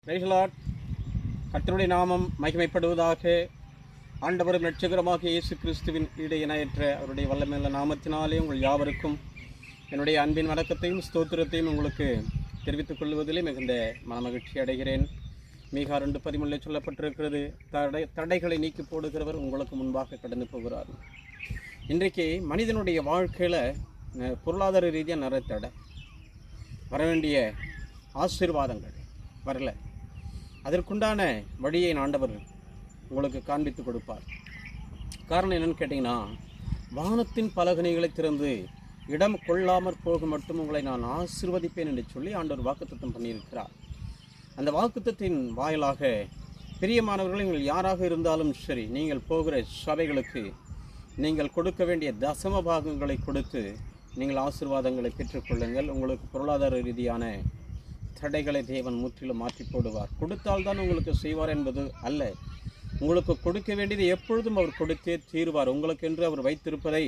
Praise the Lord. கர்த்தருடைய நாமம் மகிமைப்படுவதாக. ஆண்டவரும் இரட்சகருமாகிய இயேசு கிறிஸ்துவின் ஈடு இணையற்ற அவருடைய வல்லமையுள்ள நாமத்தினாலே உங்கள் யாவருக்கும் என்னுடைய அன்பின் வணக்கத்தையும் ஸ்தோத்திரத்தையும் உங்களுக்கு தெரிவித்துக் கொள்வதிலே மிகுந்த மனமகிழ்ச்சி அடைகிறேன். மீகா 2:13 சொல்லப்பட்டிருக்கிறது, தடைகளை நீக்கி போடுகிறவர் உங்களுக்கு முன்பாக கடந்து போகிறார். இன்றைக்கு மனிதனுடைய வாழ்க்கையில் பொருளாதார ரீதியாக நிறைய தடை, வர வேண்டிய ஆசீர்வாதங்கள் வரல. அதற்குண்டான வழியை ஆண்டவர் உங்களுக்கு காண்பித்து கொடுப்பார். காரணம் என்னன்னு கேட்டிங்கன்னா, வானத்தின் பலகணிகளை திறந்து இடம் கொள்ளாமற் போக மட்டும் உங்களை நான் ஆசீர்வதிப்பேன் என்று சொல்லி ஆண்டவர் வாக்குத்தத்தம் பண்ணியிருக்கிறார். அந்த வாக்குத்தத்தின் வாயிலாக பிரியமானவர்கள், நீங்கள் யாராக இருந்தாலும் சரி, நீங்கள் போகிற சபைகளுக்கு நீங்கள் கொடுக்க வேண்டிய தசம பாகங்களை கொடுத்து நீங்கள் ஆசீர்வாதங்களை பெற்றுக்கொள்ளுங்கள். உங்களுக்கு பொருளாதார ரீதியான தடைகளை தேவன் முற்றிலும் மாற்றி போடுவார். கொடுத்தால்தான் உங்களுக்கு செய்வார் என்பது அல்ல, உங்களுக்கு கொடுக்க வேண்டியது எப்பொழுதும் அவர் கொடுத்தே தீர்வார். உங்களுக்கென்று அவர் வைத்திருப்பதை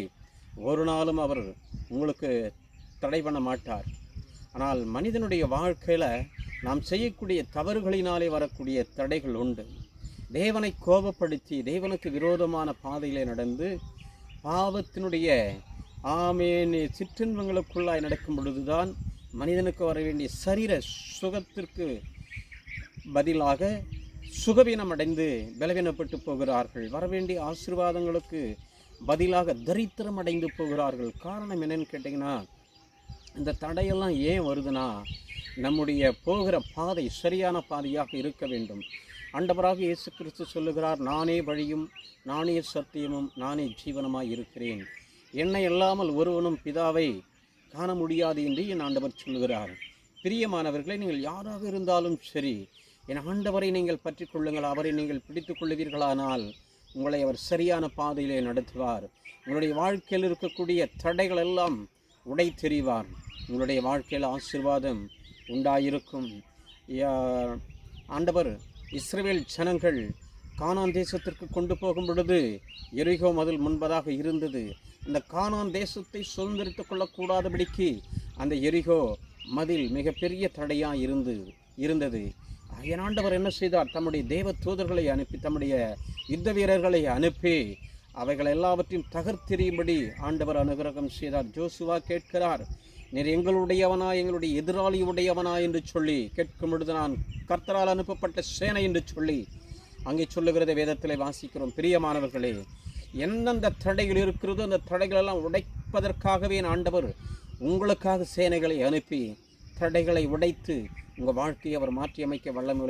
ஒரு நாளும் அவர் உங்களுக்கு தடை பண்ண மாட்டார். ஆனால் மனிதனுடைய வாழ்க்கையில் நாம் செய்யக்கூடிய தவறுகளினாலே வரக்கூடிய தடைகள் உண்டு. தேவனை கோபப்படுத்தி தேவனுக்கு விரோதமான பாதையிலே நடந்து பாவத்தினுடைய சிற்றின்பங்களுக்குள்ளாய் நடக்கும் பொழுதுதான் மனிதனுக்கு வர வேண்டிய சரீர சுகத்திற்கு பதிலாக சுகவீனம் அடைந்து பலவீனப்பட்டு போகிறார்கள். வரவேண்டிய ஆசீர்வாதங்களுக்கு பதிலாக தரித்திரம் அடைந்து போகிறார்கள். காரணம் என்னன்னு கேட்டிங்கன்னா, இந்த தடையெல்லாம் ஏன் வருதுன்னா, நம்முடைய போகிற பாதை சரியான பாதையாக இருக்க வேண்டும். ஆண்டவராக இயேசு கிறிஸ்து சொல்லுகிறார், நானே வழியும் நானே சத்தியமும் நானே ஜீவனமாய் இருக்கிறேன், என்னை இல்லாமல் ஒருவனும் பிதாவை காண முடியாது என்று என் ஆண்டவர் சொல்கிறார். பிரியமானவர்களை, நீங்கள் யாராக இருந்தாலும் சரி, என் ஆண்டவரை நீங்கள் பற்றி கொள்ளுங்கள். அவரை நீங்கள் பிடித்து கொள்ளுவீர்களானால் உங்களை அவர் சரியான பாதையிலே நடத்துவார். உங்களுடைய வாழ்க்கையில் இருக்கக்கூடிய தடைகள் எல்லாம் உடை தெரிவார். உங்களுடைய வாழ்க்கையில் ஆசீர்வாதம் உண்டாயிருக்கும். ஆண்டவர் இஸ்ரவேல் ஜனங்கள் கானான் தேசத்திற்கு கொண்டு போகும் பொழுது எரிகோ மதில் முன்பதாக இருந்தது. அந்த கானான் தேசத்தை சுதந்திரித்துக் கொள்ளக்கூடாதபடிக்கு அந்த எரிகோ மதில் மிகப்பெரிய தடையாக இருந்தது. என் ஆண்டவர் என்ன செய்தார்? தம்முடைய தேவ தூதர்களை அனுப்பி, தம்முடைய யுத்த வீரர்களை அனுப்பி அவைகள் எல்லாவற்றையும் தகர்த்தெறியும்படி ஆண்டவர் அனுகிரகம் செய்தார். ஜோசுவா கேட்கிறார், நீர் எங்களுடையவனா, எங்களுடைய எதிராளி உடையவனா என்று சொல்லி கேட்கும் பொழுது, நான் கர்த்தரால் அனுப்பப்பட்ட சேனை என்று சொல்லி அங்கே சொல்லுகிறதை வேதத்தில் வாசிக்கிறோம். பிரியமானவர்களே, எந்தெந்த தடைகள் இருக்கிறதோ அந்த தடைகளெல்லாம் உடைப்பதற்காகவே ஆண்டவர் உங்களுக்காக சேனைகளை அனுப்பி தடைகளை உடைத்து உங்கள் வாழ்க்கையை அவர் மாற்றி அமைக்க வல்லமை